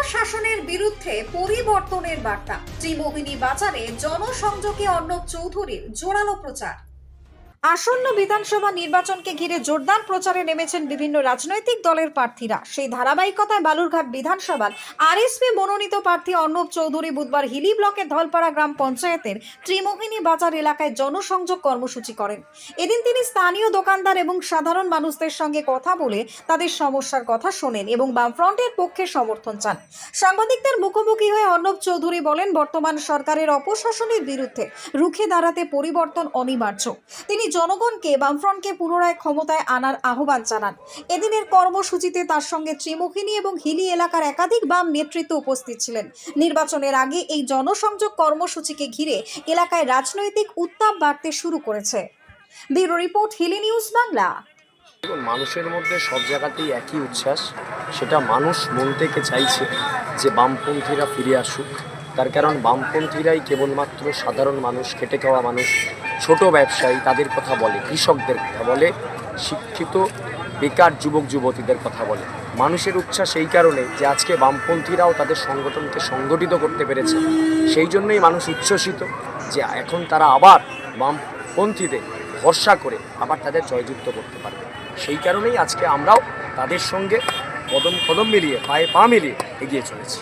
অপশাসনের বিরুদ্ধে পরিবর্তনের বার্তা। ত্রিমোহিনী বাজারে জনসংযোগে অর্ণব চৌধুরীর জোরালো প্রচার। আসন্ন বিধানসভা নির্বাচনকে ঘিরে জোরদার প্রচারে নেমেছেন বিভিন্ন রাজনৈতিক দলের প্রার্থীরা। সেই ধারাবাহিকতায় বালুরঘাট বিধানসভার আরএসপি মনোনীত প্রার্থী অর্ণব চৌধুরী বুধবার হিলি ব্লকের ধলপাড়া গ্রাম পঞ্চায়েতের ত্রিমোহিনী বাজার এলাকায় জনসংযোগ কর্মসূচি করেন। এদিন তিনি স্থানীয় দোকানদার এবং সাধারণ মানুষদের সঙ্গে কথা বলে তাদের সমস্যার কথা শোনেন এবং বামফ্রন্টের পক্ষে সমর্থন চান। সাংবাদিকদের মুখোমুখি হয়ে অর্ণব চৌধুরী বলেন, বর্তমান সরকারের অপশাসনের বিরুদ্ধে রুখে দাঁড়াতে পরিবর্তন অনিবার্য। তিনি জনগণকে বামফ্রন্টকে পুনরায় ক্ষমতায় আনার আহ্বান জানান। এদিনের কর্মসূচিতে তার সঙ্গে ত্রিমোহিনী এবং হিলি এলাকার একাধিক বাম নেতৃত্ব উপস্থিত ছিলেন। নির্বাচনের আগে এই জনসংযোগ কর্মসূচিকে ঘিরে এলাকায় রাজনৈতিক উত্তাপ বাড়তে শুরু করেছে। Bureau report, Hili news Bangla. মানুষের মধ্যে সব জায়গাতেই একই উচ্ছ্বাস, সেটা মানুষ মন থেকে চাইছে যে বামপন্থীরা ফিরে আসুক। তার কারণ বামপন্থীরাই কেবলমাত্র সাধারণ মানুষ, খেটে খাওয়া মানুষ, ছোট ব্যবসায়ী তাদের কথা বলে, কৃষকদের কথা বলে, শিক্ষিত বেকার যুবক যুবতীদের কথা বলে। মানুষের উচ্ছ্বাস এই কারণে যে আজকে বামপন্থীরাও তাদের সংগঠনকে সংগঠিত করতে পেরেছে। সেই জন্যই মানুষ উচ্ছ্বসিত যে এখন তারা আবার বামপন্থীদের ভরসা করে আবার তাদের জয়যুক্ত করতে পারবে। সেই কারণেই আজকে আমরাও তাদের সঙ্গে কদম মিলিয়ে, পায়ে পা মিলিয়ে এগিয়ে চলেছি।